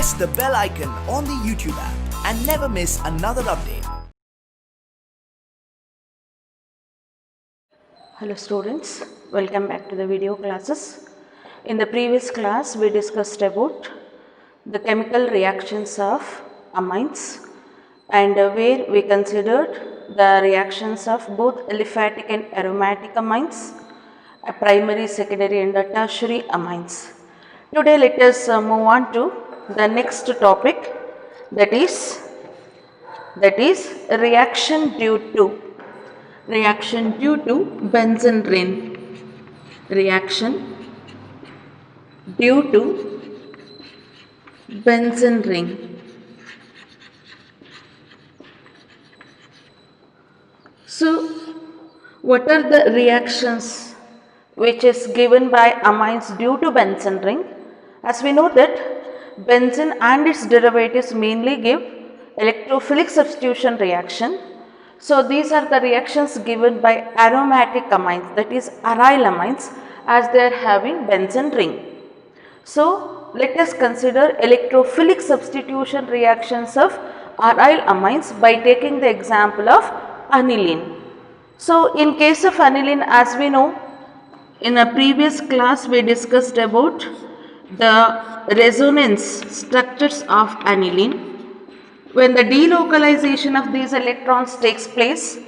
press the bell icon on the YouTube app and never miss another update. Hello students, welcome back to the video classes. In the previous class we discussed about the chemical reactions of amines and where we considered the reactions of both aliphatic and aromatic amines, primary, secondary and tertiary amines. Today let us move on to the next topic, that is reaction due to Bunsen ring. Reaction due to Bunsen ring. So, what are the reactions which is given by amines due to Bunsen ring? As we know that benzene and its derivatives mainly give electrophilic substitution reaction. So, these are the reactions given by aromatic amines, that is aryl amines, as they are having Bunsen ring. So, let us consider electrophilic substitution reactions of aryl amines by taking the example of aniline. So, in case of aniline, as we know, in a previous class we discussed about the resonance structures of aniline. When the delocalization of these electrons takes place,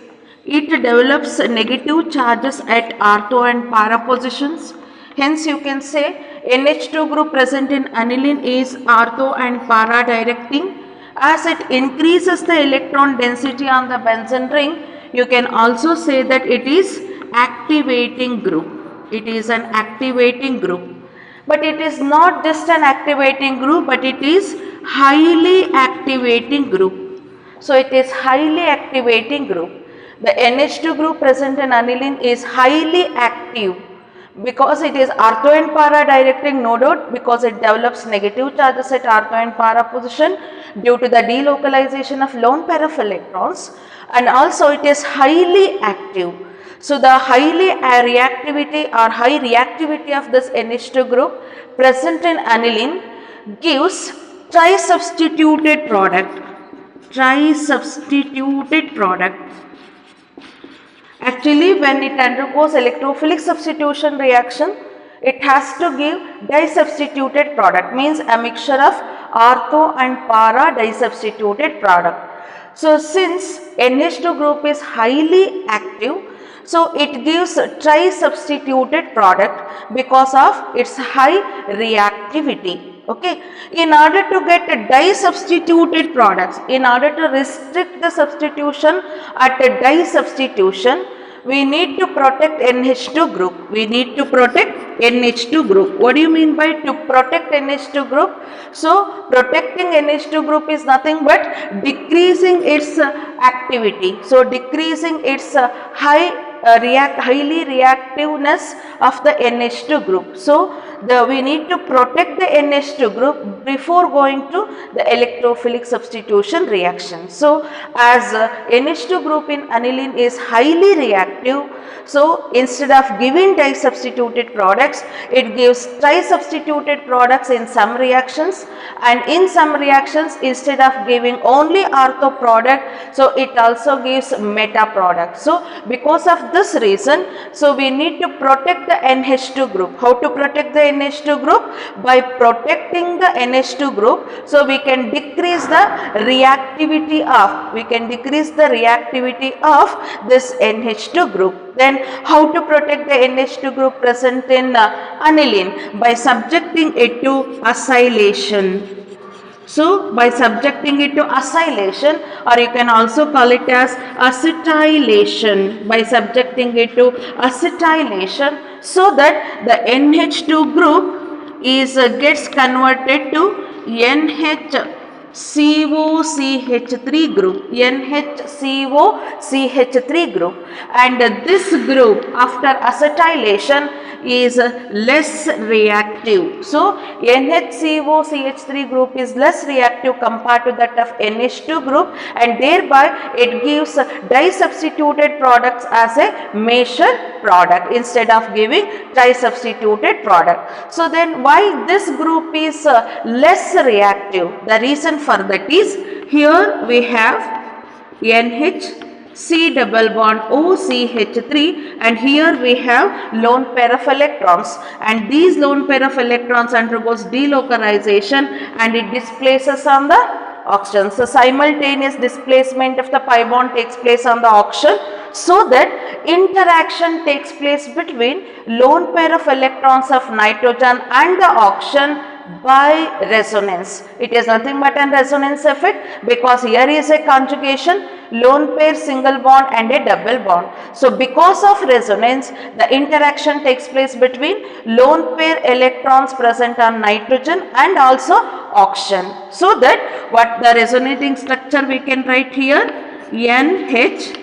it develops negative charges at ortho and para positions. Hence, you can say NH2 group present in aniline is ortho and para directing. As it increases the electron density on the Bunsen ring, you can also say that it is activating group. It is an activating group. But it is not just an activating group, but it is highly activating group. So, it is highly activating group. The NH2 group present in aniline is highly active because it is ortho and para directing, no doubt, because it develops negative charges at ortho and para position due to the delocalization of lone pair of electrons, and also it is highly active. So, the highly reactivity or high reactivity of this NH2 group present in aniline gives tri-substituted product. Actually, when it undergoes electrophilic substitution reaction, it has to give disubstituted product, means a mixture of ortho and para disubstituted product. So, since NH2 group is highly active, so it gives tri-substituted product because of its high reactivity. Okay, in order to get disubstituted products, in order to restrict the substitution at a disubstitution, we need to protect NH2 group. We need to protect NH2 group. What do you mean by to protect NH2 group? So, protecting NH2 group is nothing but decreasing its activity. So, decreasing its highly reactiveness of the NH2 group. So, we need to protect the NH2 group before going to the electrophilic substitution reaction. So, as NH2 group in aniline is highly reactive, so instead of giving disubstituted products, it gives tri-substituted products in some reactions, and in some reactions instead of giving only ortho product, so it also gives meta product. So, because of this reason, so we need to protect the NH2 group. How to protect the NH2 group? By protecting the NH2 group, so we can decrease the reactivity of this NH2 group. Then how to protect the NH2 group present in aniline? By subjecting it to acylation. So, by subjecting it to acylation, or you can also call it as acetylation, by subjecting it to acetylation, so that the NH2 group gets converted to NHCOCH3 group, NHCOCH3 group, and this group after acetylation is less reactive. So NHCOCH3 group is less reactive compared to that of NH2 group, and thereby it gives disubstituted products as a measure product instead of giving disubstituted product. So then why this group is less reactive? The reason for that is, here we have NH C double bond OCH3, and here we have lone pair of electrons, and these lone pair of electrons undergoes delocalization and it displaces on the oxygen. So simultaneous displacement of the pi bond takes place on the oxygen, so that interaction takes place between lone pair of electrons of nitrogen and the oxygen by resonance. It is nothing but a resonance effect, because here is a conjugation, lone pair single bond and a double bond. So because of resonance, the interaction takes place between lone pair electrons present on nitrogen and also oxygen. So that what the resonating structure we can write here, NH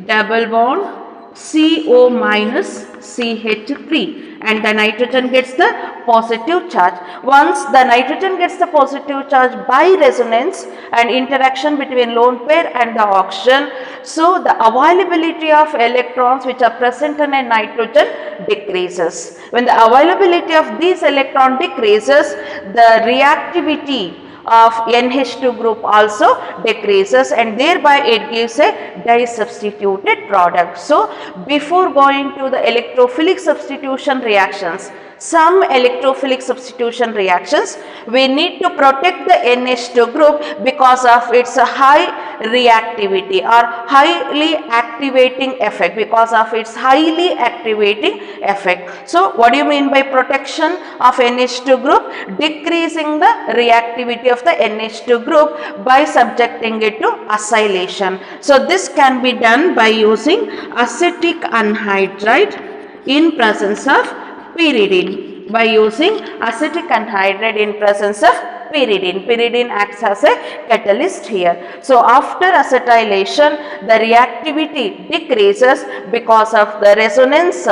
double bond CO minus CH3, and the nitrogen gets the positive charge. Once the nitrogen gets the positive charge by resonance and interaction between lone pair and the oxygen, so the availability of electrons which are present in a nitrogen decreases. When the availability of these electron decreases, the reactivity of NH2 group also decreases, and thereby it gives a disubstituted product. So before going to the electrophilic substitution reactions, some electrophilic substitution reactions, we need to protect the NH2 group because of its high reactivity or highly activating effect, because of its highly activating effect. So what do you mean by protection of NH2 group? Decreasing the reactivity of the NH2 group by subjecting it to acylation. So this can be done by using acetic anhydride in presence of pyridine, by using acetic anhydride in presence of pyridine. Pyridine acts as a catalyst here. So after acetylation, the reactivity decreases because of the resonance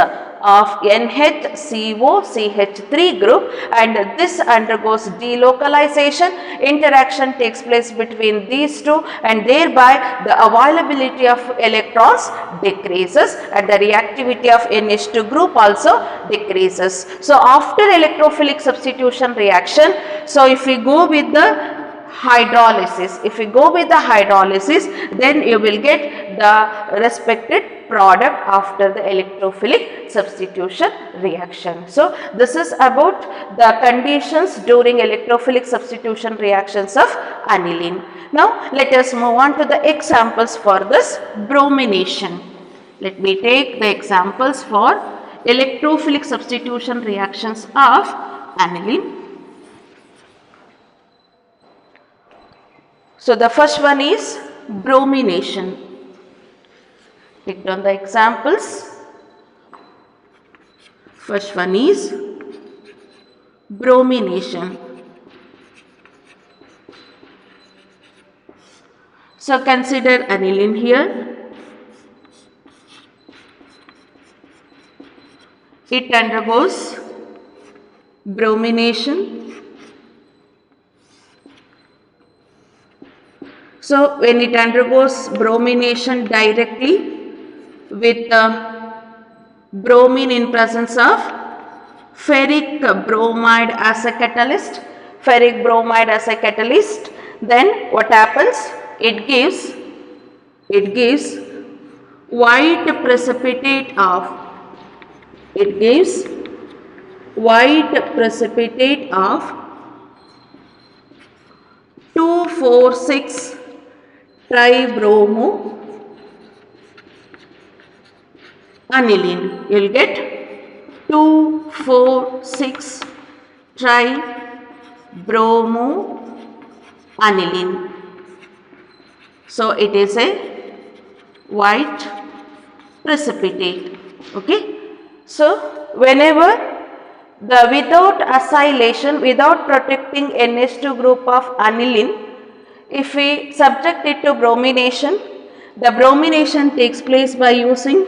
of NHCOCH3 group, and this undergoes delocalization. Interaction takes place between these two, and thereby the availability of electrons decreases and the reactivity of NH2 group also decreases. So after electrophilic substitution reaction, so if we go with the hydrolysis, then you will get the respected product after the electrophilic substitution reaction. So this is about the conditions during electrophilic substitution reactions of aniline. Now let us move on to the examples for this bromination. Let me take the examples for electrophilic substitution reactions of aniline. So the first one is bromination. Take down the examples. First one is bromination. So consider aniline here. It undergoes bromination. So when it undergoes bromination directly with bromine in presence of ferric bromide as a catalyst, then what happens? It gives white precipitate of 2,4,6 tribromo aniline. You will get 2,4,6 tribromo aniline. So it is a white precipitate. Okay. So whenever without acylation, without protecting NH2 group of aniline, if we subject it to bromination, the bromination takes place by using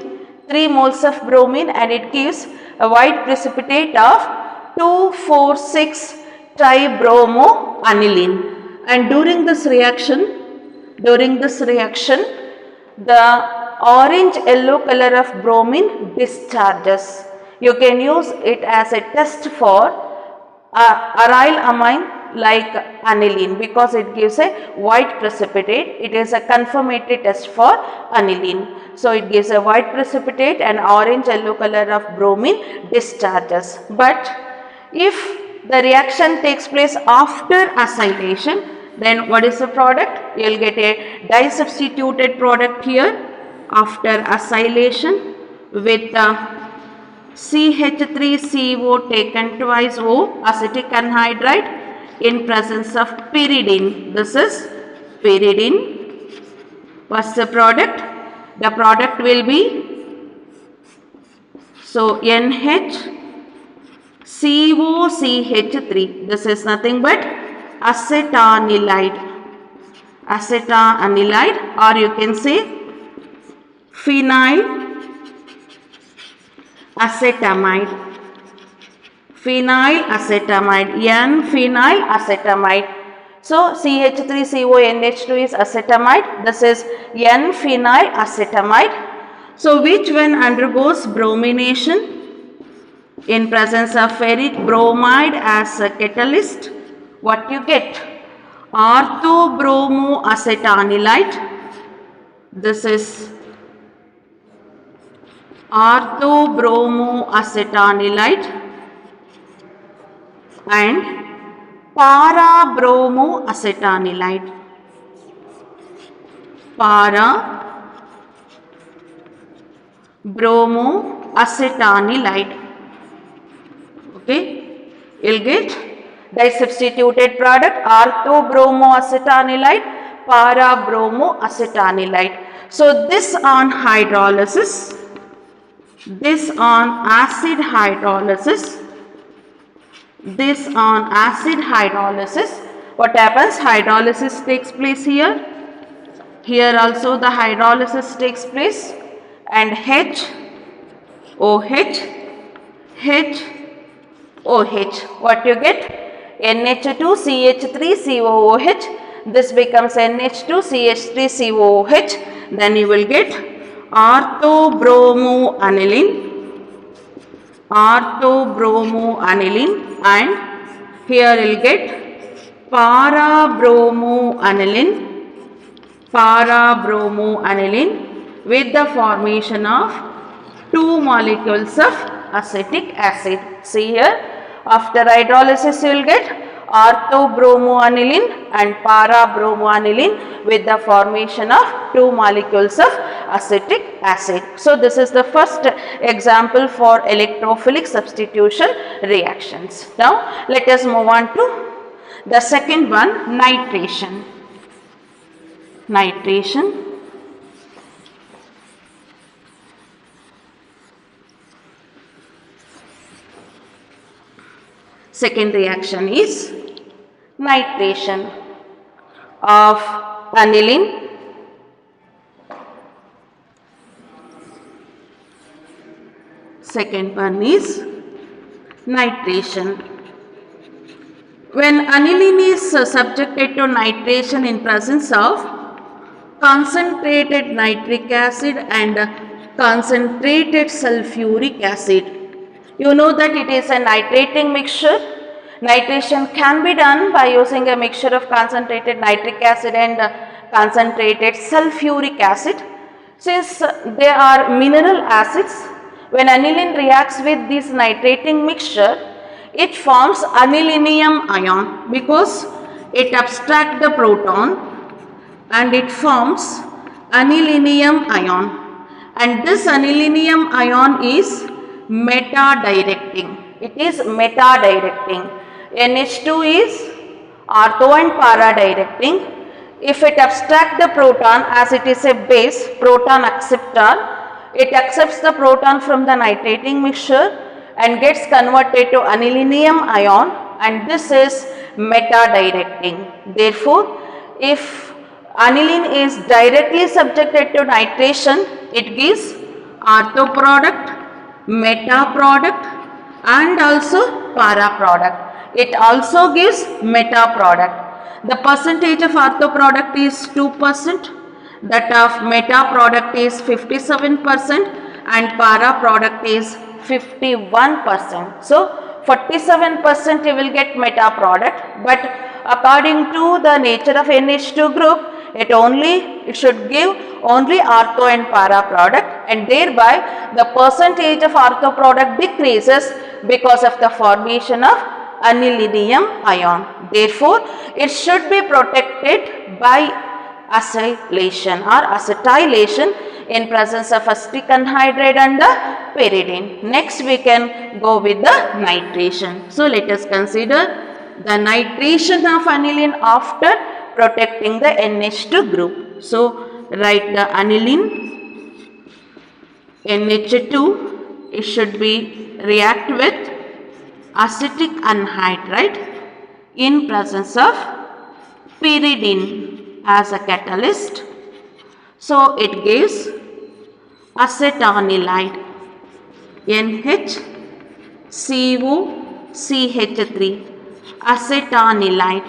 3 moles of bromine, and it gives a white precipitate of 2,4,6 tribromoaniline, and during this reaction, the orange yellow color of bromine discharges. You can use it as a test for aryl amine like aniline, because it gives a white precipitate. It is a confirmatory test for aniline. So it gives a white precipitate and orange yellow color of bromine discharges. But if the reaction takes place after acylation, then what is the product? You will get a disubstituted product here after acylation with CH3CO taken twice O, acetic anhydride, in presence of pyridine. This is pyridine. What's the product? The product will be, so NHCOCH3. This is nothing but acetanilide, or you can say phenyl acetamide, N-phenyl acetamide. So CH3CO NH2 is acetamide. This is N-phenyl acetamide. So which one undergoes bromination in presence of ferric bromide as a catalyst? What you get? Orthobromoacetanilide. This is orthobromoacetanilide and parabromoacetanilide. Parabromoacetanilide. Okay, you'll get disubstituted product orthobromoacetanilide, parabromoacetanilide. So this on hydrolysis, this on acid hydrolysis, what happens? Hydrolysis takes place here. Here also the hydrolysis takes place, and OH. What you get? NH2CH3COOH. This becomes NH2CH3COOH. Then you will get orthobromoaniline, and here you will get parabromoaniline with the formation of 2 molecules of acetic acid. See here, after hydrolysis you will get orthobromoaniline and parabromoaniline with the formation of 2 molecules of acetic acid. So this is the first example for electrophilic substitution reactions. Now let us move on to the second one, nitration. Second reaction is nitration of aniline Second one is nitration. When aniline is subjected to nitration in presence of concentrated nitric acid and concentrated sulfuric acid, you know that it is a nitrating mixture. Nitration can be done by using a mixture of concentrated nitric acid and concentrated sulfuric acid. Since they are mineral acids, when aniline reacts with this nitrating mixture, it forms anilinium ion because it abstracts the proton and it forms anilinium ion, and this anilinium ion is meta-directing. It is meta-directing. NH2 is ortho and para-directing. If it abstracts the proton, as it is a base, proton acceptor, it accepts the proton from the nitrating mixture and gets converted to anilinium ion, and this is meta-directing. Therefore, if aniline is directly subjected to nitration, it gives ortho product meta product and also para product. It also gives meta product. The percentage of ortho product is 2%, that of meta product is 57% and para product is 51%. So 47% you will get meta product, but according to the nature of NH2 group, it should give only ortho and para product, and thereby the percentage of ortho product decreases because of the formation of anilinium ion. Therefore, it should be protected by acylation or acetylation in presence of acetic anhydride and the pyridine. Next we can go with the nitration. So let us consider the nitration of aniline after protecting the NH2 group. So write the aniline NH2, it should be react with acetic anhydride in presence of pyridine as a catalyst. So it gives acetanilide NHCOCH3 acetanilide.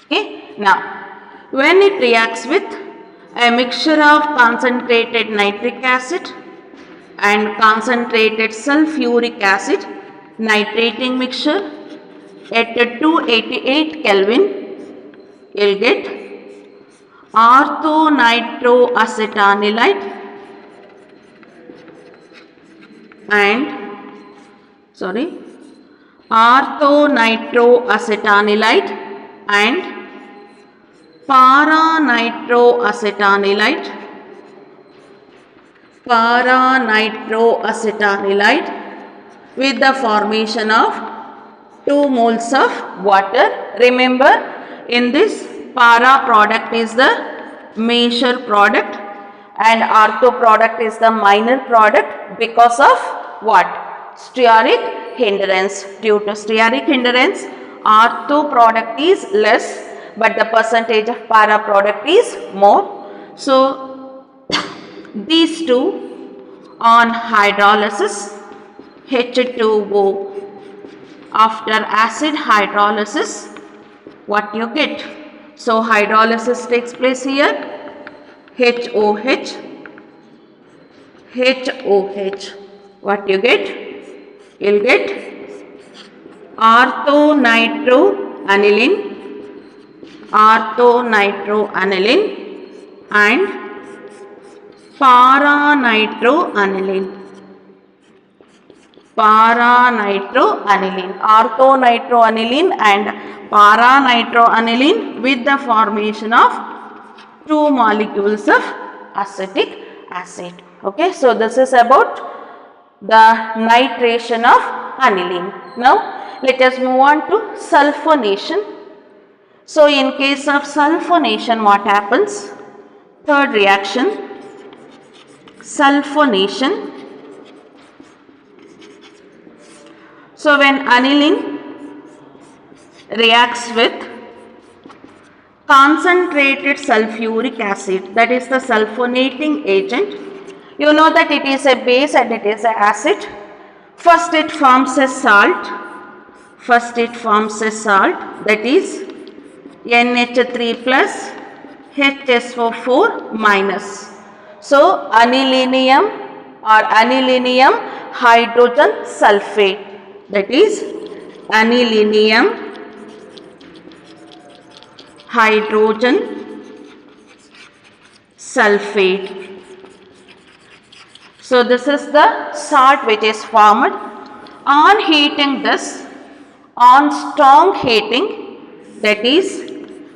Okay. Now when it reacts with a mixture of concentrated nitric acid and concentrated sulfuric acid nitrating mixture at 288 Kelvin, you will get orthonitroacetanilide and orthonitroacetanilide and paranitroacetanilide with the formation of 2 moles of water. Remember, in this para product is the major product and ortho product is the minor product because of what? Stearic hindrance. Due to stearic hindrance, ortho product is less, but the percentage of para product is more. So these two on hydrolysis, H2O, after acid hydrolysis, what you get? So hydrolysis takes place here, HOH, what you get? You will get orthonitroaniline and paranitroaniline. Orthonitroaniline and paranitroaniline with the formation of 2 molecules of acetic acid. Okay, so this is about the nitration of aniline. Now let us move on to sulfonation. So in case of sulfonation, what happens? Third reaction, sulfonation. So when aniline reacts with concentrated sulfuric acid, that is the sulfonating agent, you know that it is a base and it is an acid. First it forms a salt. That is NH3 plus HSO4 minus. So anilinium or anilinium hydrogen sulfate, that is anilinium hydrogen sulfate. So this is the salt which is formed. On heating this, on strong heating, that is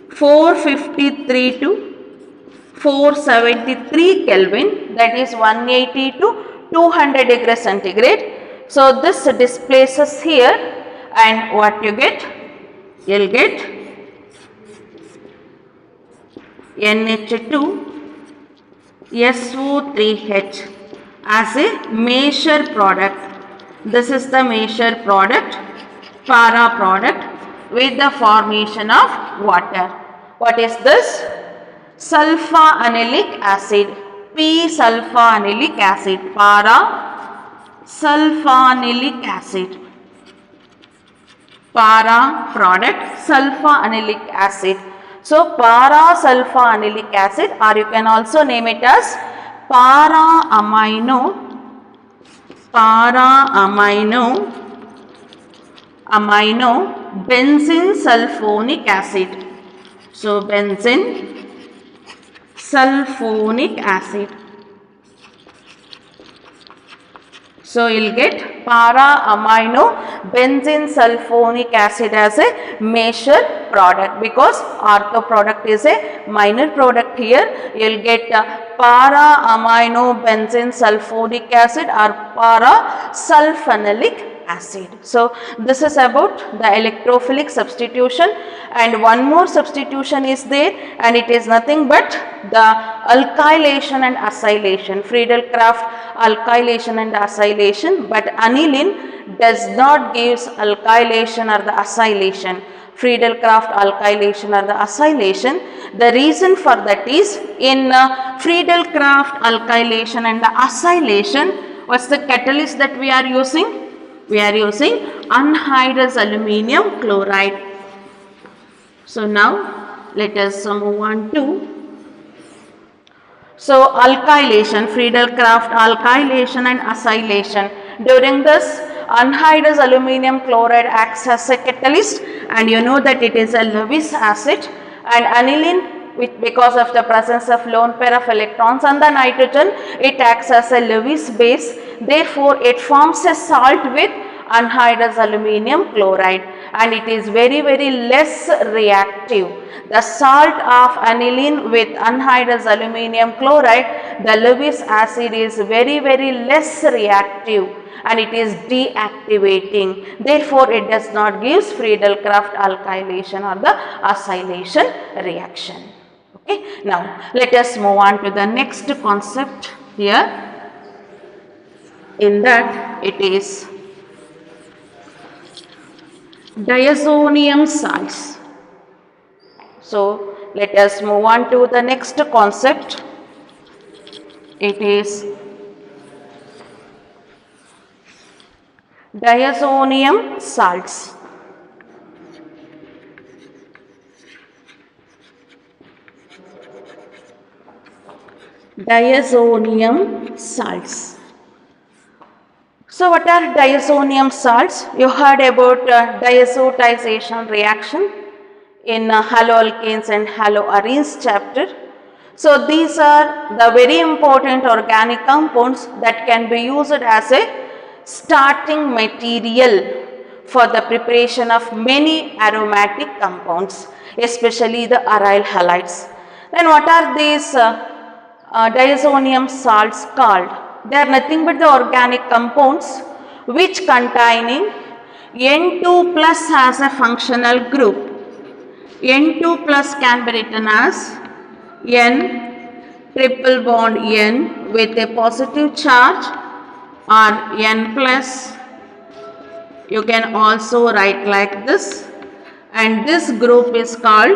453 to 473 Kelvin, that is 180 to 200 degrees centigrade. So this displaces here, and what you get? You will get NH2 SO3H as a major product. This is the major product, para product with the formation of water. What is this? Sulfa anilic acid. P-sulfanilic acid, para-sulfanilic acid. Para product sulfanilic acid. So para-sulfanilic acid, or you can also name it as para-amino benzene sulfonic acid. So benzene sulfonic acid. So you'll get para-amino benzene sulfonic acid as a major product, because ortho product is a minor product here. You'll get para-amino benzene sulfonic acid or para-sulfanilic acid. So this is about the electrophilic substitution, and one more substitution is there, and it is nothing but the alkylation and acylation. Friedel-Crafts alkylation and acylation, but aniline does not give alkylation or the acylation. Friedel-Crafts alkylation or the acylation. The reason for that is in Friedel-Crafts alkylation and the acylation, what's the catalyst that we are using? We are using anhydrous aluminum chloride. So now let us move on to alkylation, Friedel-Crafts alkylation and acylation. During this, anhydrous aluminum chloride acts as a catalyst, and you know that it is a Lewis acid, and aniline, because of the presence of lone pair of electrons on the nitrogen, it acts as a Lewis base. Therefore, it forms a salt with anhydrous aluminum chloride, and it is very less reactive. The salt of aniline with anhydrous aluminum chloride, the Lewis acid, is very less reactive, and it is deactivating. Therefore, it does not give Friedel-Crafts alkylation or the acylation reaction. Okay. Now, let us move on to the next concept here. In that, it is diazonium salts. So, let us move on to the next concept. It is diazonium salts. Diazonium salts. So what are diazonium salts? You heard about diazotization reaction in haloalkanes and haloarenes chapter. So these are the very important organic compounds that can be used as a starting material for the preparation of many aromatic compounds, especially the aryl halides. Then what are these diazonium salts called? They are nothing but the organic compounds which containing N2 plus as a functional group. N2 plus can be written as N triple bond N with a positive charge, or N plus, you can also write like this, and this group is called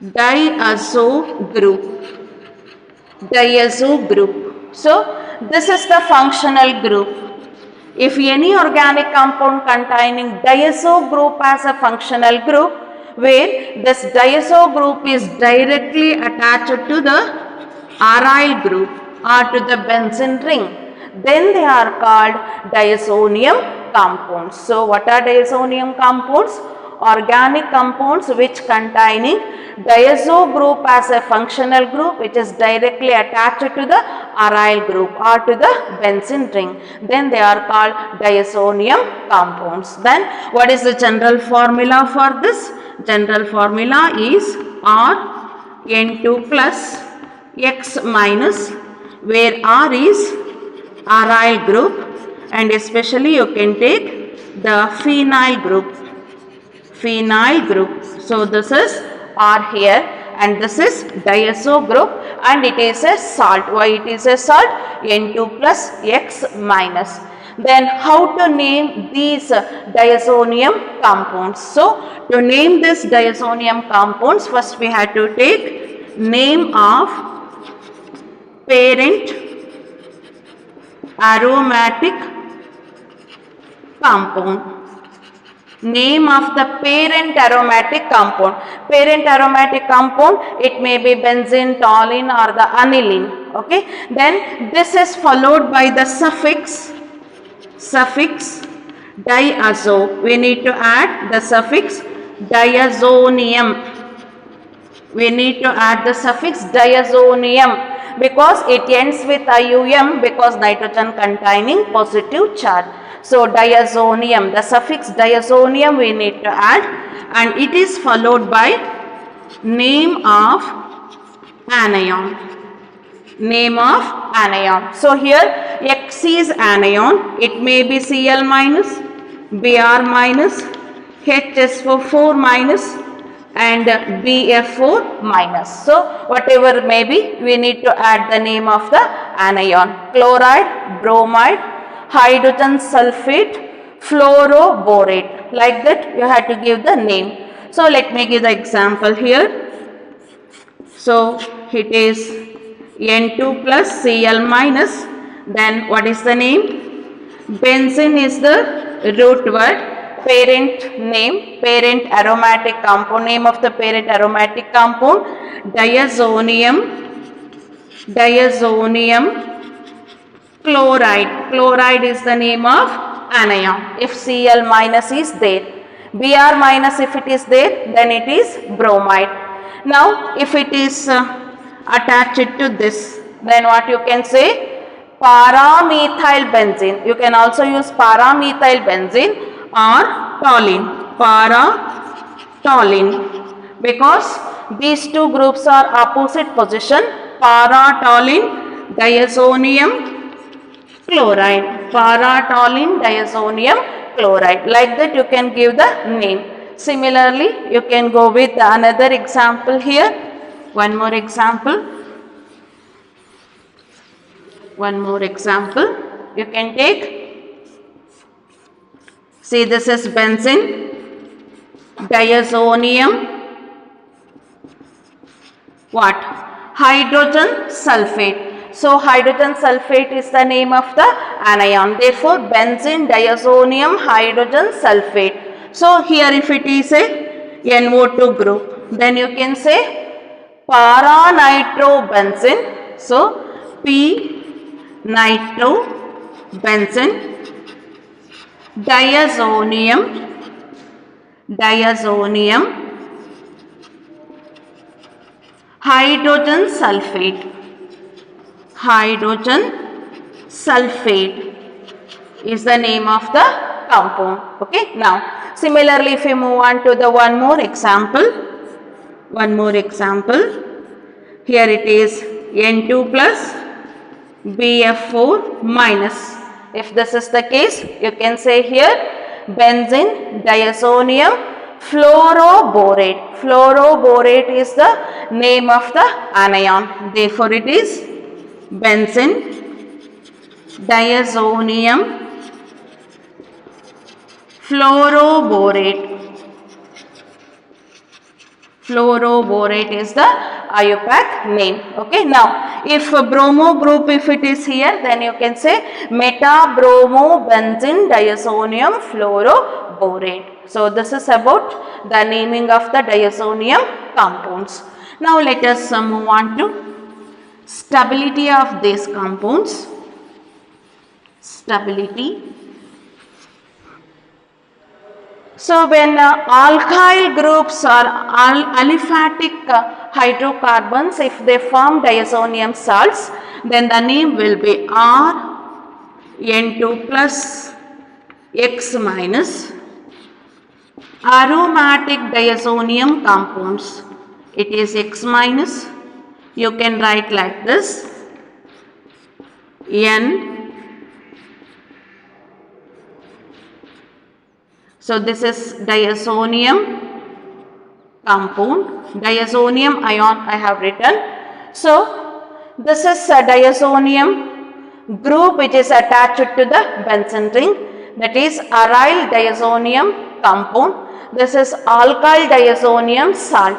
diazo group. Diazo group. So this is the functional group. If any organic compound containing diazo group as a functional group, where this diazo group is directly attached to the aryl group or to the benzene ring, then they are called diazonium compounds. So what are diazonium compounds? Organic compounds which containing diazo group as a functional group which is directly attached to the aryl group or to the benzene ring, then they are called diazonium compounds. Then what is the general formula for this? General formula is Rn2 plus X minus, where R is aryl group, and especially you can take the phenyl group. Phenyl group. So this is R here, and this is diazo group, and it is a salt. Why it is a salt? N2 plus X minus. Then how to name these diazonium compounds? So to name this diazonium compounds, first we have to take name of parent aromatic compound. Name of the parent aromatic compound. Parent aromatic compound, it may be benzene, toluene or the aniline. Okay. Then this is followed by the suffix diazo. We need to add the suffix diazonium. We need to add the suffix diazonium because it ends with IUM because nitrogen containing positive charge. So diazonium, the suffix diazonium we need to add, and it is followed by name of anion. Name of anion. So here X is anion. It may be Cl minus, Br minus, HSO4 minus and BF4 minus. So whatever may be, we need to add the name of the anion. Chloride, bromide, hydrogen sulfate, fluoroborate. Like that you have to give the name. So let me give the example here. So it is N2 plus Cl minus. Then what is the name? Benzene is the root word. Parent name, parent aromatic compound, name of the parent aromatic compound, diazonium chloride. Chloride is the name of anion if Cl minus is there. Br minus if it is there, then it is bromide. Now if it is attached to this, then what you can say? Paramethyl benzene. You can also use paramethyl benzene or toluene, para-toluene, because these two groups are opposite position. Para-toluene, diazonium chloride, para-toluene, diazonium chloride. Like that you can give the name. Similarly, you can go with another example here. One more example. You can take. See, this is benzene, diazonium, what? Hydrogen sulfate. So, hydrogen sulfate is the name of the anion. Therefore, benzene, diazonium, hydrogen sulfate. So, here if it is a NO2 group, then you can say para-nitrobenzene. So, P-nitrobenzene. Diazonium, hydrogen sulfate is the name of the compound. Okay. Now, similarly, if we move on to the one more example, here it is N2 plus BF4 minus. If this is the case, you can say here benzene, diazonium, fluoroborate. Fluoroborate is the name of the anion. Therefore, it is benzene, diazonium, fluoroborate. Fluoroborate is the IUPAC name. Okay. Now, if bromo group, if it is here, then you can say metabromobenzene diazonium fluoroborate. So, this is about the naming of the diazonium compounds. Now, let us move on to stability of these compounds. Stability. So, when alkyl groups or aliphatic hydrocarbons, if they form diazonium salts, then the name will be Rn2 plus X minus. Aromatic diazonium compounds, it is X minus. You can write like this, N. So, this is diazonium compound, diazonium ion I have written. So, this is a diazonium group which is attached to the benzene ring, that is aryl diazonium compound. This is alkyl diazonium salt.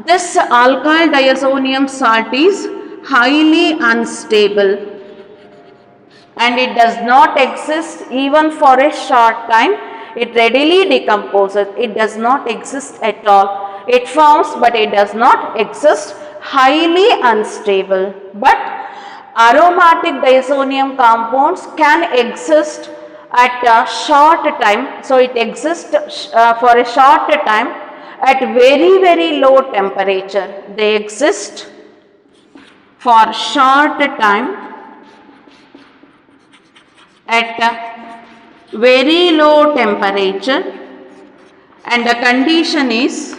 This alkyl diazonium salt is highly unstable and it does not exist even for a short time. It readily decomposes. It does not exist at all. It forms but it does not exist. Highly unstable. But aromatic diazonium compounds can exist at a short time. So it exists for a short time at very low temperature. They exist for short time at a very low temperature, and the condition is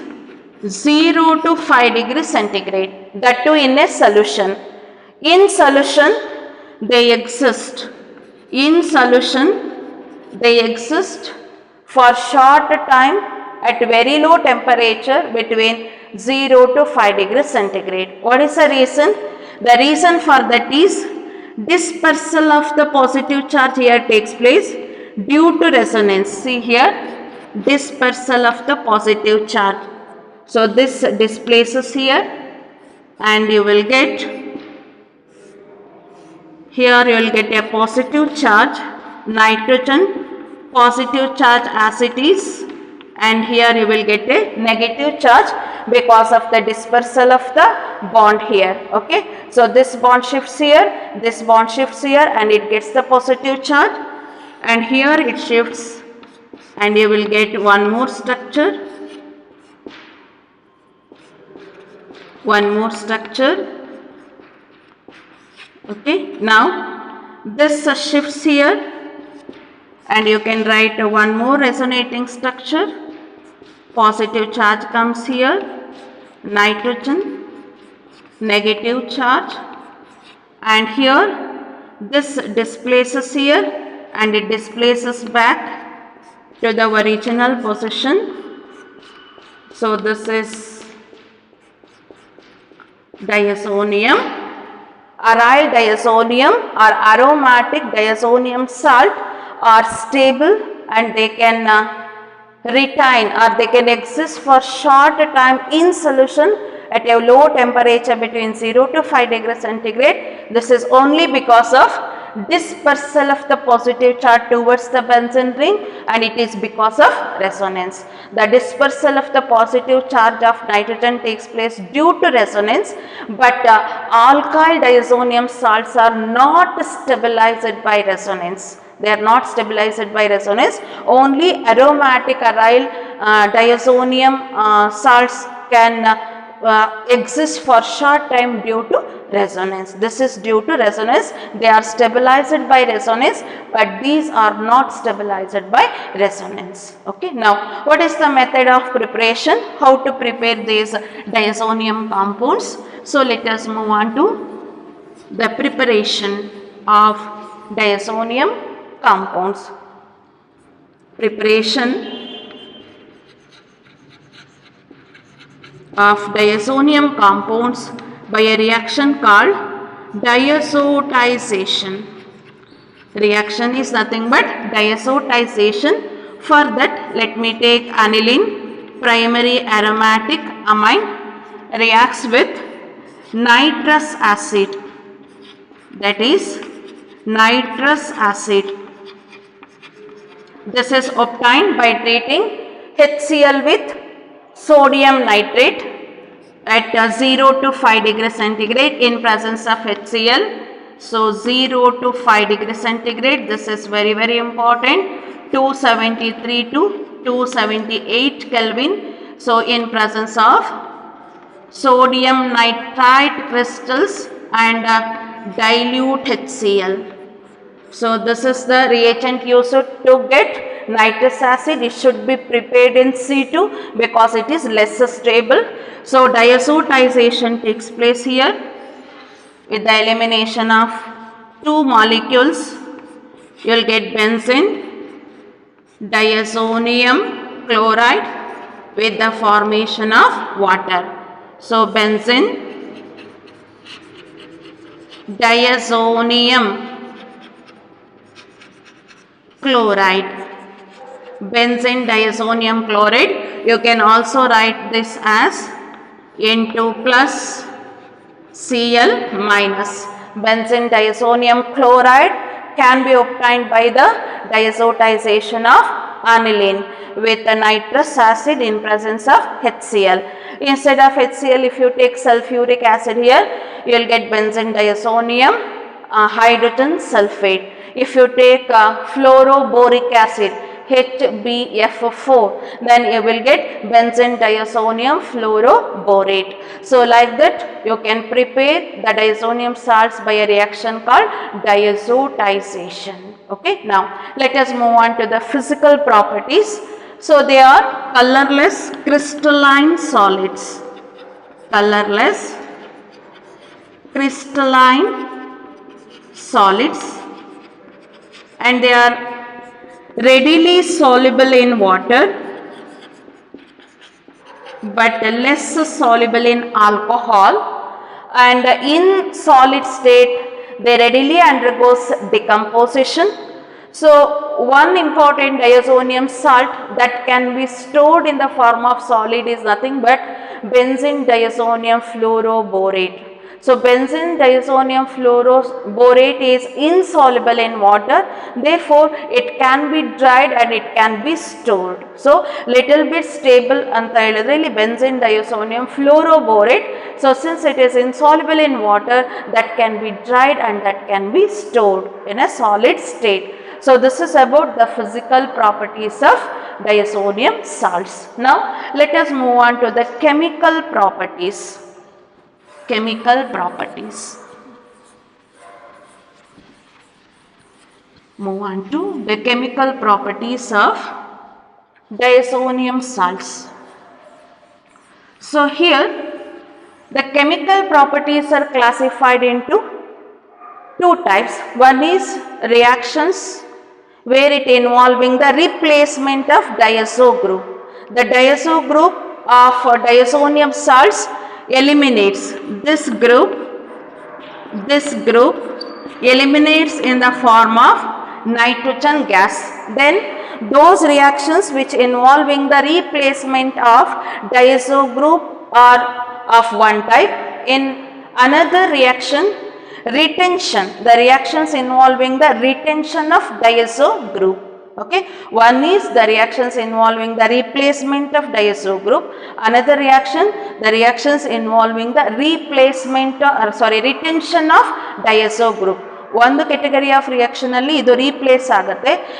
0 to 5 degrees centigrade, that too in a solution. In solution they exist. In solution they exist for short time at very low temperature between 0 to 5 degrees centigrade. What is the reason? The reason for that is dispersal of the positive charge here takes place due to resonance. See here, dispersal of the positive charge. So this displaces here and you will get, here you will get a positive charge nitrogen, positive charge as it is, and here you will get a negative charge because of the dispersal of the bond here. Okay, so this bond shifts here, this bond shifts here and it gets the positive charge, and here it shifts and you will get one more structure, one more structure. Okay, now this shifts here and you can write one more resonating structure. Positive charge comes here, nitrogen, negative charge, and here this displaces here and it displaces back to the original position. So this is diazonium. Aryl diazonium or aromatic diazonium salt are stable and they can retain or they can exist for short time in solution at a low temperature between 0 to 5 degrees centigrade. This is only because of dispersal of the positive charge towards the benzene ring, and it is because of resonance. The dispersal of the positive charge of nitrogen takes place due to resonance, but alkyl diazonium salts are not stabilized by resonance. They are not stabilized by resonance. Only aromatic aryl diazonium salts can exist for short time due to resonance. This is due to resonance. They are stabilized by resonance, but these are not stabilized by resonance. Okay. Now, what is the method of preparation? How to prepare these diazonium compounds? So, let us move on to the preparation of diazonium compounds. Preparation of diazonium compounds by a reaction called diazotization. Reaction is nothing but diazotization. For that, let me take aniline, primary aromatic amine, reacts with nitrous acid, that is nitrous acid. This is obtained by treating HCl with sodium nitrate at 0 to 5 degrees centigrade in presence of HCl. So 0 to 5 degrees centigrade, this is very important, 273 to 278 Kelvin. So in presence of sodium nitrite crystals and dilute HCl. So this is the reagent used to get nitrous acid. It should be prepared in situ because it is less stable. So diazotization takes place here with the elimination of two molecules. You will get benzene, diazonium chloride with the formation of water. So benzene, diazonium chloride, benzene diazonium chloride. You can also write this as N2 plus Cl minus. Benzene diazonium chloride can be obtained by the diazotization of aniline with the nitrous acid in presence of HCl. Instead of HCl, if you take sulfuric acid here, you will get benzene diazonium hydrogen sulfate. If you take fluoroboric acid, HbF4, then you will get benzene diazonium fluoroborate. So like that you can prepare the diazonium salts by a reaction called diazotization. Okay, now let us move on to the physical properties. So they are colorless crystalline solids. Colorless crystalline solids, and they are readily soluble in water but less soluble in alcohol, and in solid state they readily undergoes decomposition. So one important diazonium salt that can be stored in the form of solid is nothing but benzene diazonium fluoroborate. So benzene diazonium fluoroborate is insoluble in water, therefore it can be dried and it can be stored. So little bit stable ಅಂತ ಹೇಳಿದ್ರೆ benzene diazonium fluoroborate. So since it is insoluble in water, that can be dried and that can be stored in a solid state. So this is about the physical properties of diazonium salts. Now let us move on to the chemical properties. Chemical properties. Move on to the chemical properties of diazonium salts. So here the chemical properties are classified into two types. One is reactions where it involving the replacement of diazo group. The diazo group of diazonium salts eliminates this group eliminates in the form of nitrogen gas. Then those reactions which involving the replacement of diazo group are of one type. In another reaction, retention, the reactions involving the retention of diazo group. Okay, one is the reactions involving the replacement of diazo group. Another reaction, the reactions involving the retention of diazo group. One category of reaction alli idu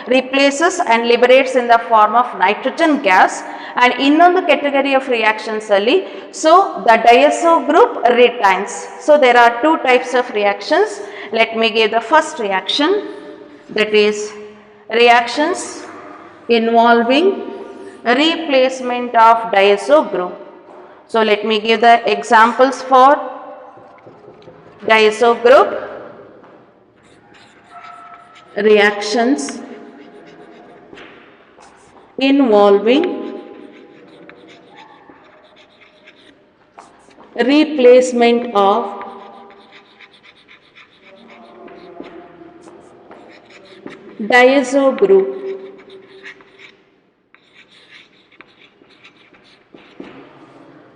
replaces and liberates in the form of nitrogen gas, and innondu category of reactions alli so the diazo group retains. So there are two types of reactions. Let me give the first reaction, that is reactions involving replacement of diazo group. So let me give the examples for diazo group. Reactions involving replacement of diazo group.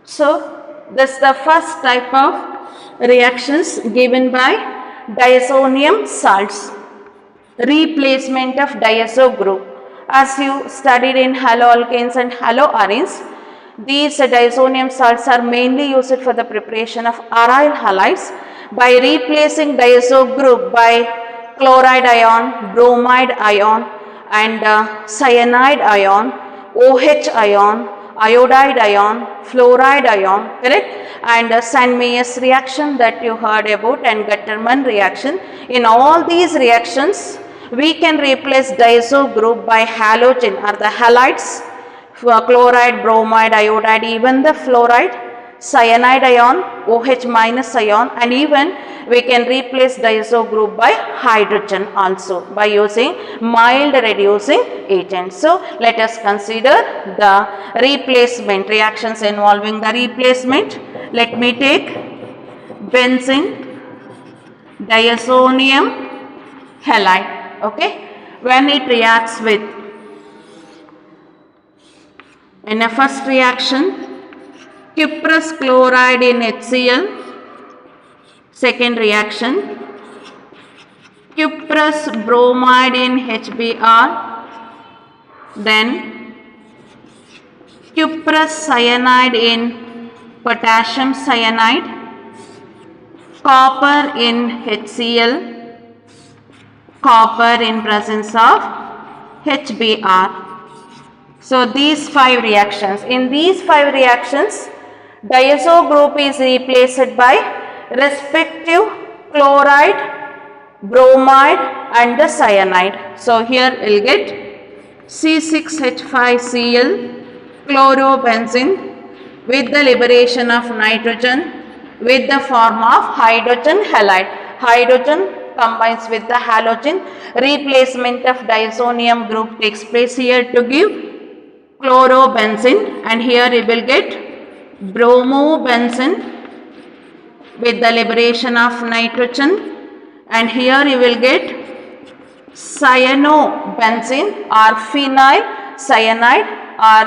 So this is the first type of reactions given by diazonium salts, replacement of diazo group. As you studied in haloalkanes and haloarenes, these diazonium salts are mainly used for the preparation of aryl halides by replacing diazo group by chloride ion, bromide ion and cyanide ion, OH ion, iodide ion, fluoride ion, correct? And Saint-Meyers reaction that you heard about and Gattermann reaction. In all these reactions, we can replace diazo group by halogen or the halides, chloride, bromide, iodide, even the fluoride, cyanide ion, OH minus ion, and even we can replace diazo group by hydrogen also by using mild reducing agent. So let us consider the replacement reactions involving the replacement. Let me take benzene diazonium halide. Okay, when it reacts with, in a first reaction, cuprous chloride in HCl Second reaction, cuprous bromide in HBr, then cuprous cyanide in potassium cyanide, copper in HCl, copper in presence of HBr. So these 5 reactions. In these 5 reactions, diazo group is replaced by respective chloride, bromide and the cyanide. So here we will get C6H5Cl chlorobenzene with the liberation of nitrogen with the form of hydrogen halide. Hydrogen combines with the halogen. Replacement of diazonium group takes place here to give chlorobenzene, and here we will get bromobenzene with the liberation of nitrogen, and here you will get cyanobenzene or phenyl cyanide or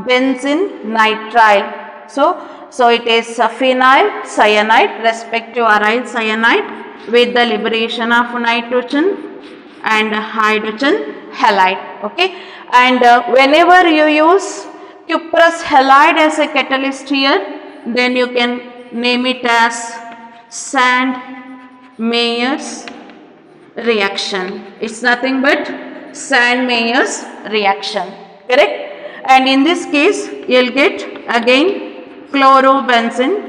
benzene nitrile. So it is phenyl cyanide respective aryl cyanide with the liberation of nitrogen and hydrogen halide. Okay, and whenever you use cuprous halide as a catalyst here, then you can name it as Sand-Meyers reaction. It's nothing but Sand-Meyers reaction, correct? And in this case you will get again chlorobenzene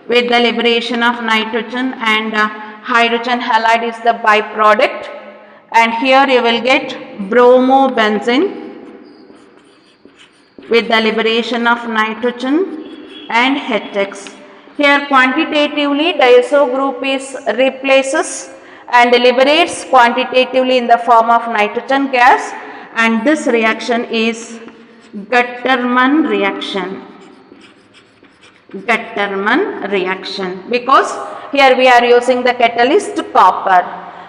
with the liberation of nitrogen and hydrogen halide is the byproduct, and here you will get bromobenzene with the liberation of nitrogen and HX. Here quantitatively diazo group is replaces and liberates quantitatively in the form of nitrogen gas, and this reaction is Gattermann reaction. Gattermann reaction, because here we are using the catalyst copper.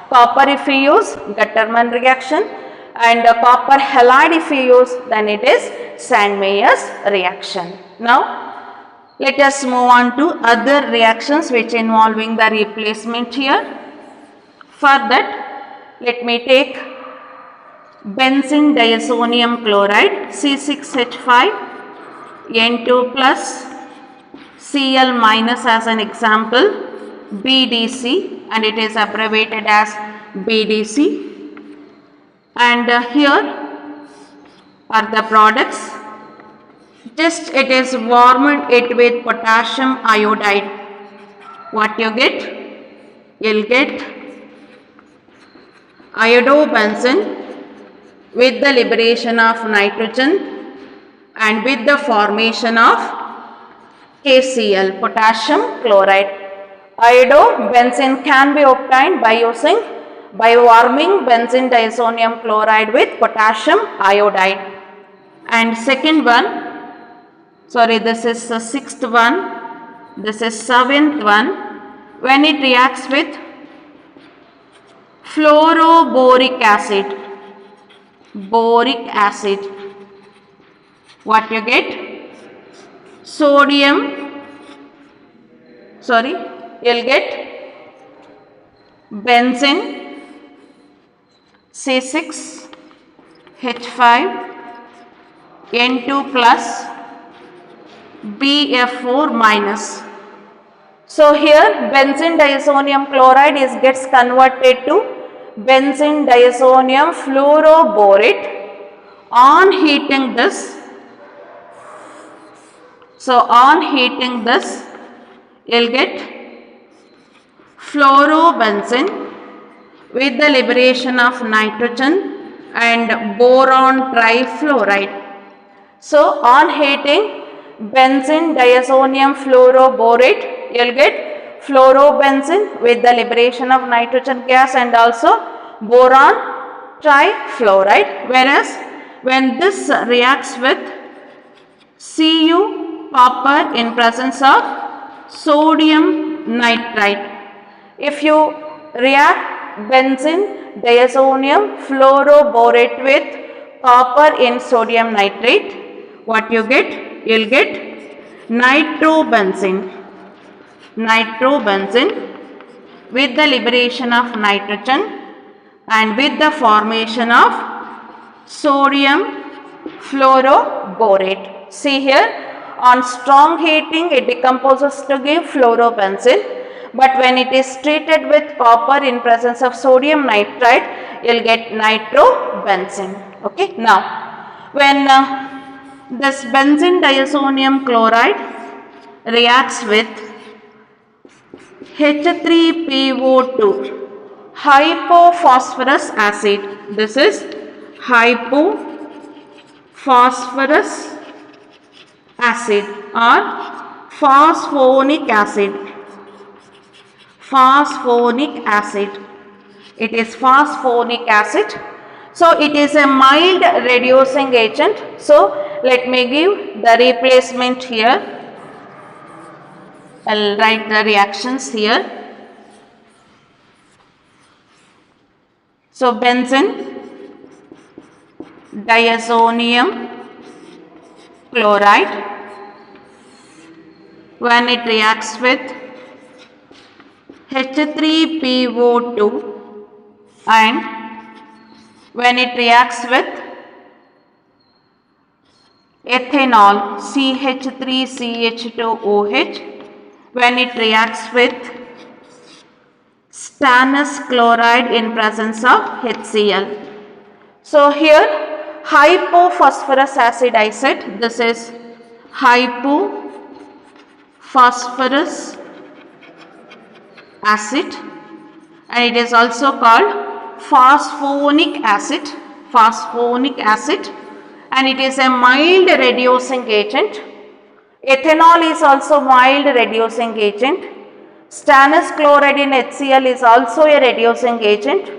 Copper if we use, Gattermann reaction, and copper halide if we use, then it is Sand-Meyers reaction. Now let us move on to other reactions which involving the replacement here. For that, let me take benzene diazonium chloride C6H5N2 plus Cl minus as an example, BDC, and it is abbreviated as BDC, and here are the products. Just it is warmed it with potassium iodide. What you get? You'll get iodobenzene with the liberation of nitrogen and with the formation of KCl, potassium chloride. Iodobenzene can be obtained by warming benzene diazonium chloride with potassium iodide. And second one, sorry, this is the 6th one, this is 7th one, when it reacts with fluoroboric acid, boric acid, what you get? You'll get benzene C6H5N2 plus BF4 minus. So here benzene diazonium chloride gets converted to benzene diazonium fluoroborate. On heating this, you'll get fluorobenzene with the liberation of nitrogen and boron trifluoride. So on heating benzene diazonium fluoroborate, you'll get fluorobenzene with the liberation of nitrogen gas and also boron trifluoride, whereas when this reacts with Cu copper in presence of sodium nitrite, if you react benzene diazonium fluoroborate with copper in sodium nitrate, what you get? You'll get nitrobenzene with the liberation of nitrogen and with the formation of sodium fluoroborate. See here, on strong heating it decomposes to give fluorobenzene, but when it is treated with copper in presence of sodium nitrite, you will get nitrobenzene. Okay, now when this benzene diazonium chloride reacts with H3PO2, hypophosphorus acid. This is hypophosphorus acid or phosphonic acid. Phosphonic acid. It is phosphonic acid. So it is a mild reducing agent. So let me give the replacement here. I'll write the reactions here. So benzene diazonium chloride, when it reacts with H3PO2 and when it reacts with ethanol CH3CH2OH, when it reacts with stannous chloride in presence of HCl. So here hypophosphorus acid, I said this is hypophosphorus acid, and it is also called phosphonic acid, and it is a mild reducing agent. Ethanol is also mild reducing agent. Stannous chloride in HCl is also a reducing agent.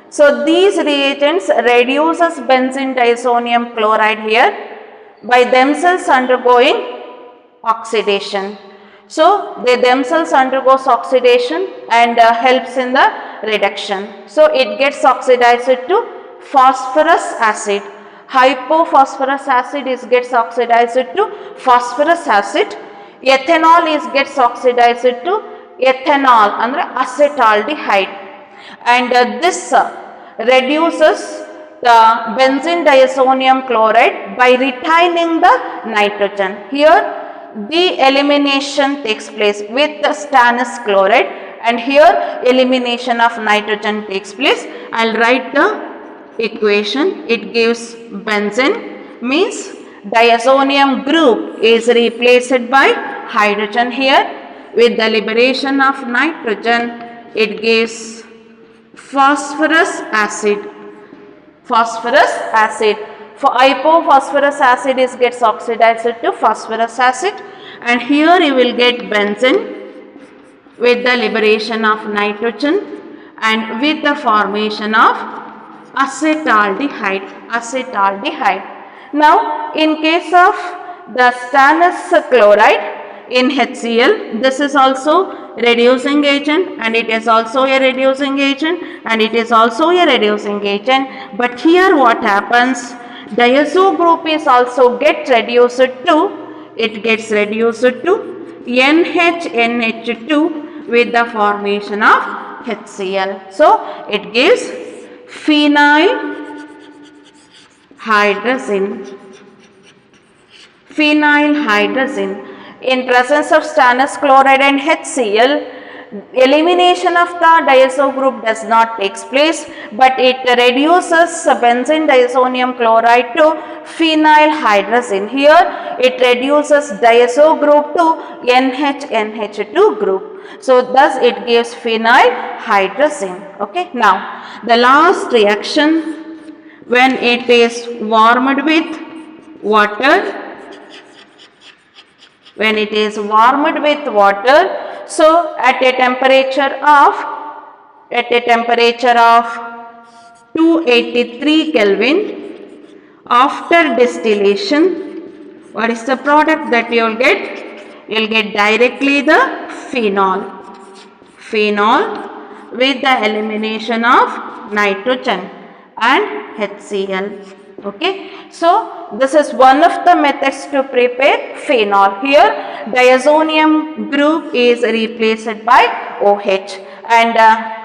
So these reagents reduces benzene diazonium chloride here by themselves undergoing oxidation. So they themselves undergoes oxidation and helps in the reduction. So it gets oxidized to phosphorus acid. Hypophosphorus acid gets oxidized to phosphorus acid. Ethanol gets oxidized to ethanol andre acetaldehyde, and this reduces the benzene diazonium chloride by retaining the nitrogen. Here the elimination takes place with the stannous chloride, and here elimination of nitrogen takes place. I will write the equation. It gives benzene means diazonium group is replaced by hydrogen here. With the liberation of nitrogen, it gives phosphorus acid. For hypophosphorus acid gets oxidized to phosphorus acid, and here you will get benzene with the liberation of nitrogen and with the formation of acetaldehyde. Now in case of the stannous chloride in HCl, this is also reducing agent, and it is also a reducing agent, and it is also a reducing agent. But here what happens, diazo group is also gets reduced to NHNH2 with the formation of HCl. So it gives phenyl hydrazine. In presence of stannous chloride and HCl, elimination of the diazo group does not take place, but it reduces benzene diazonium chloride to phenyl hydrazine. Here it reduces diazo group to NHNH2 group. So thus it gives phenyl hydrazine. Okay. Now the last reaction, when it is warmed with water, so at a temperature of 283 Kelvin, after distillation, what is the product that you will get? You will get directly the phenol with the elimination of nitrogen and HCl. Okay, so this is one of the methods to prepare phenol. Here diazonium group is replaced by OH, and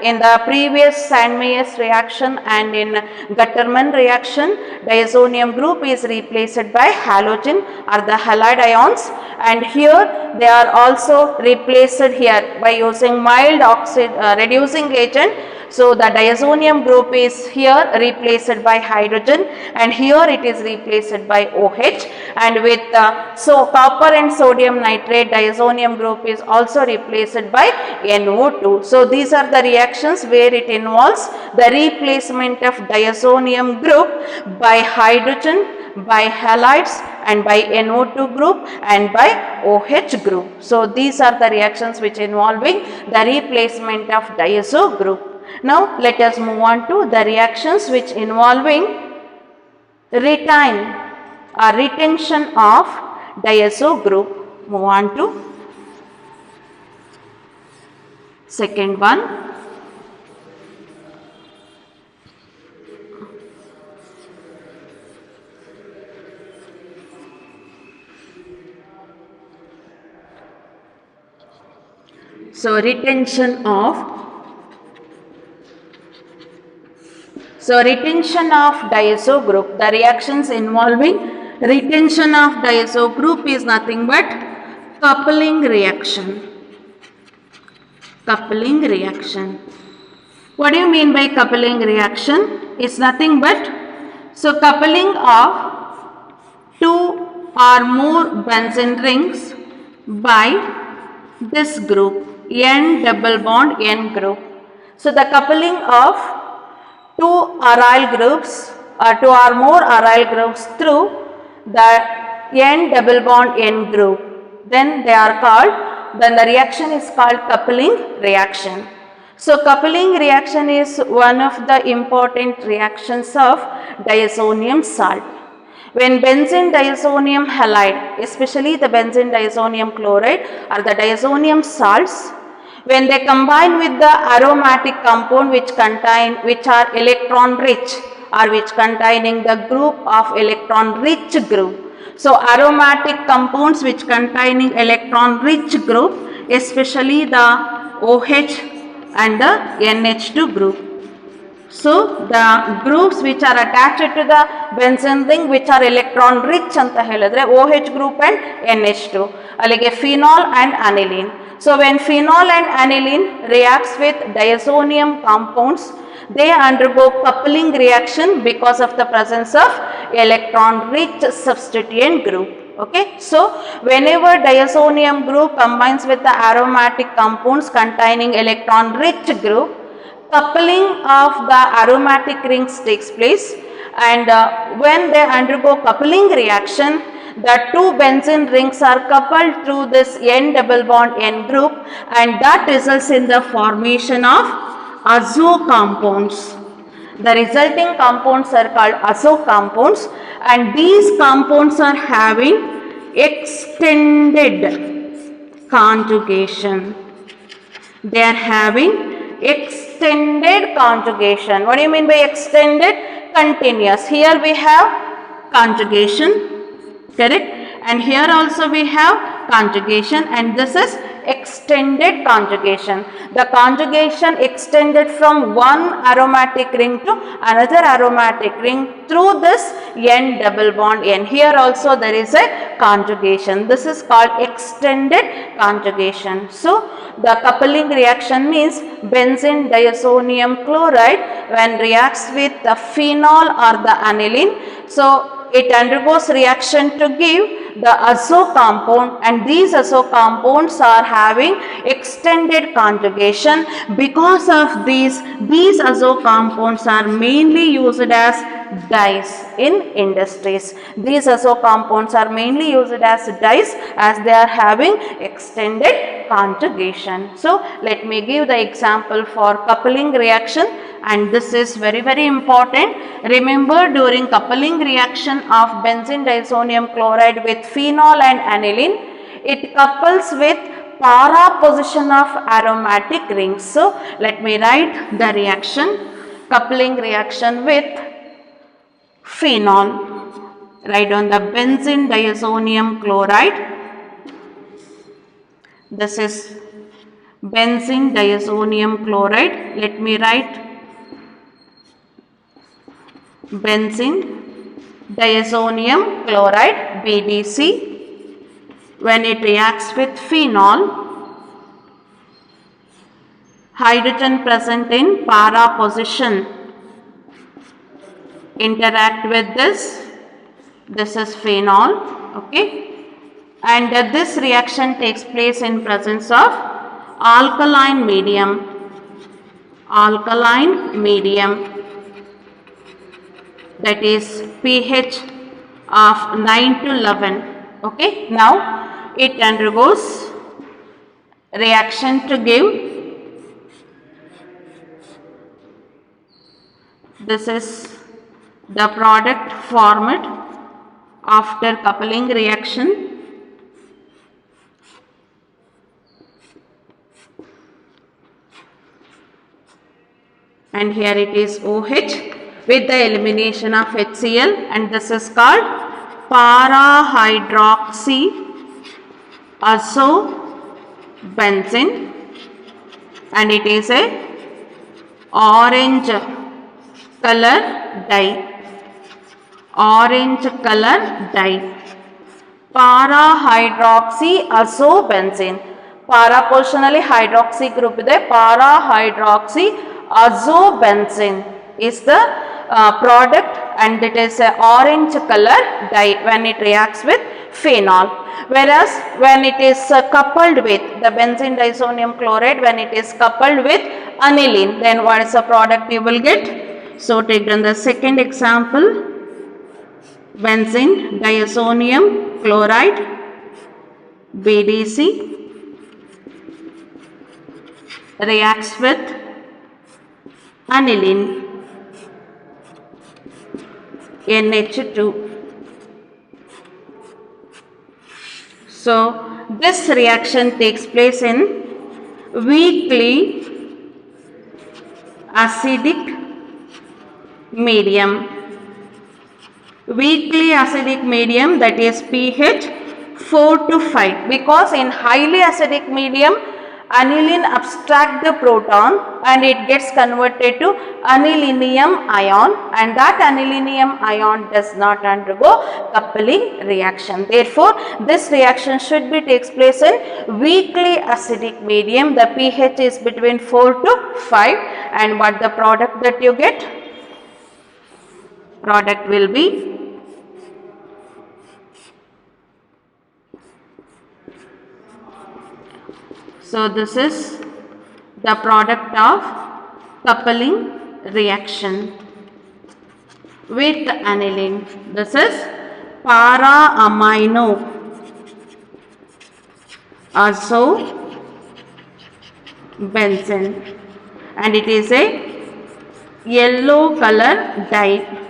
in the previous Sandmeyer's reaction and in Gutterman reaction, diazonium group is replaced by halogen or the halide ions, and here they are also replaced here by using mild oxide reducing agent. So the diazonium group is here replaced by hydrogen, and here it is replaced by OH, and with so copper and sodium nitrate, diazonium group is also replaced by NO2. So these are the reactions where it involves the replacement of diazonium group by hydrogen, by halides, and by NO2 group and by OH group. So these are the reactions which involving the replacement of diazo group. Now let us move on to the reactions which involving retention of diazo group. Move on to second one. So retention of diazo group. The reactions involving retention of diazo group is nothing but coupling reaction. Coupling reaction. What do you mean by coupling reaction? It's nothing but, so coupling of two or more benzene rings by this group, N double bond N group. So the coupling of two aryl groups or two or more aryl groups through the N double bond N group, then they are called, then the reaction is called coupling reaction. So coupling reaction is one of the important reactions of diazonium salt. When benzene diazonium halide, especially the benzene diazonium chloride or the diazonium salts, when they combine with the aromatic compound which are electron rich or which containing the group of electron rich group. So aromatic compounds which containing electron rich group, especially the OH and the NH2 group. So the groups which are attached to the benzene ring which are electron rich anta helidre OH group and NH2, alige phenol and aniline. So when phenol and aniline reacts with diazonium compounds, they undergo coupling reaction because of the presence of electron rich substituent group. Okay, so whenever diazonium group combines with the aromatic compounds containing electron rich group, coupling of the aromatic rings takes place, and when they undergo coupling reaction, the two benzene rings are coupled through this N double bond N group, and that results in the formation of azo compounds. The resulting compounds are called azo compounds, and these compounds are having extended conjugation. They are having extended conjugation. What do you mean by extended? Continuous. Here we have conjugation, correct? And here also we have conjugation, and this is extended conjugation. The conjugation extended from one aromatic ring to another aromatic ring through this N double bond N. Here also there is a conjugation. This is called extended conjugation. So the coupling reaction means benzene diazonium chloride when reacts with the phenol or the aniline. So it undergoes reaction to give the azo compound, and these azo compounds are having extended conjugation. Because of these azo compounds are mainly used as dyes in industries. These azo compounds are mainly used as dyes as they are having extended conjugation. So let me give the example for coupling reaction, and this is very important. Remember, during coupling reaction of benzene diazonium chloride with phenol and aniline, it couples with para position of aromatic rings. So let me write the reaction: coupling reaction with phenol. Write down the benzene diazonium chloride. This is benzene diazonium chloride. Let me write benzene diazonium chloride BDC. When it reacts with phenol, hydrogen present in para position interact with this is phenol, okay, and this reaction takes place in presence of alkaline medium that is pH of 9 to 11, okay. Now it undergoes reaction to give this is the product formed after coupling reaction. And here it is OH with the elimination of HCl, and this is called para-hydroxy azobenzene, and it is a orange color dye. Para-hydroxy azobenzene. Para positionally hydroxy group ಇದೆ. Para-hydroxy azobenzene is the product, and it is a orange color dye when it reacts with phenol. Whereas when it is coupled with the benzene diazonium chloride, when it is coupled with aniline, then what is the product you will get? So take down the second example. Benzene diazonium chloride BDC reacts with aniline NH2. So this reaction takes place in weakly acidic medium. Weakly acidic medium, that is pH 4 to 5, because in highly acidic medium aniline abstract the proton and it gets converted to anilinium ion, and that anilinium ion does not undergo coupling reaction. Therefore, this reaction should be takes place in weakly acidic medium. The pH is between 4 to 5, and what the product that you get? Product will be so this is the product of coupling reaction with aniline. This is para-amino azobenzene, and it is a yellow color dye.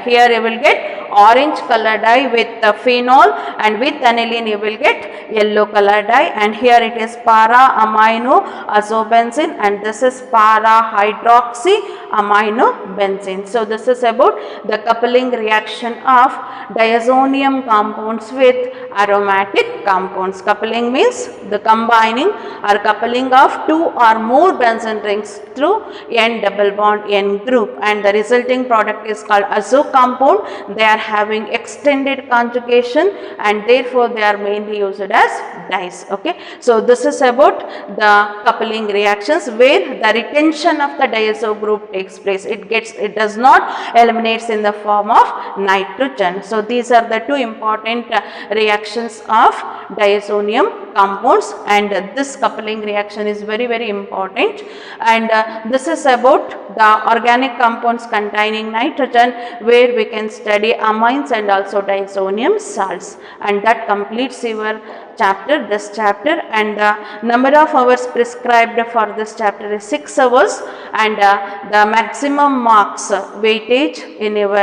Here you will get orange color dye with the phenol, and with aniline you will get yellow color dye, and here it is para-amino azobenzene, and this is para-hydroxy aminobenzene. So this is about the coupling reaction of diazonium compounds with aromatic compounds. Coupling means the combining or coupling of two or more benzene rings through N double bond N group, and the resulting product is called azo compound. They are having extended conjugation, and therefore they are mainly used as dyes. Okay, so this is about the coupling reactions where the retention of the diazo group takes place. It does not eliminates in the form of nitrogen. So these are the two important reactions of diazonium compounds, and this coupling reaction is very important, and this is about the organic compounds containing nitrogen, where we can study amines and also diazonium salts, and that completes your chapter, this chapter, and the number of hours prescribed for this chapter is 6 hours, and the maximum marks weightage in your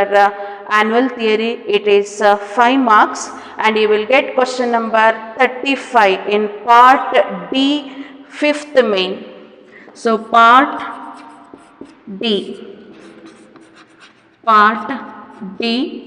annual theory, it is 5 marks, and you will get question number 35 in part D 5th main. So part D. Part D.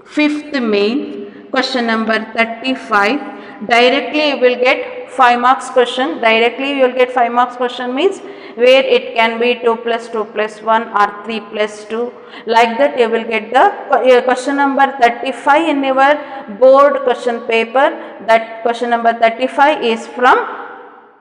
Fifth main, question number 35. Directly you will get 5 marks question. Directly you will get 5 marks question means where it can be 2 plus 2 plus 1 or 3 plus 2. Like that you will get the question number 35 in your board question paper. That question number 35 is from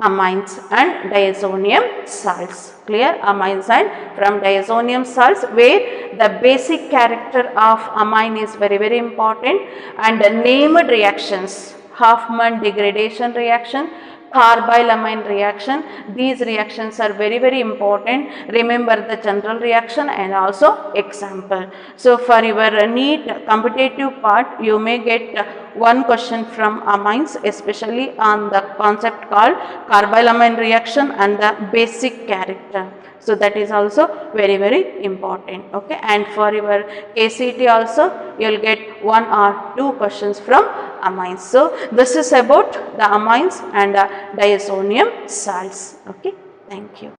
amines and diazonium salts. Clear? Amines and from diazonium salts, where the basic character of amine is very important, and the named reactions, Hoffman degradation reaction, carbylamine reaction. These reactions are very important. Remember the general reaction and also example. So for your NEET competitive part, you may get one question from amines, especially on the concept called carbylamine reaction and the basic character. So that is also very important. Okay, and for your KCET also you will get 1 or 2 questions from amines. So this is about the amines and diazonium salts. Okay, thank you.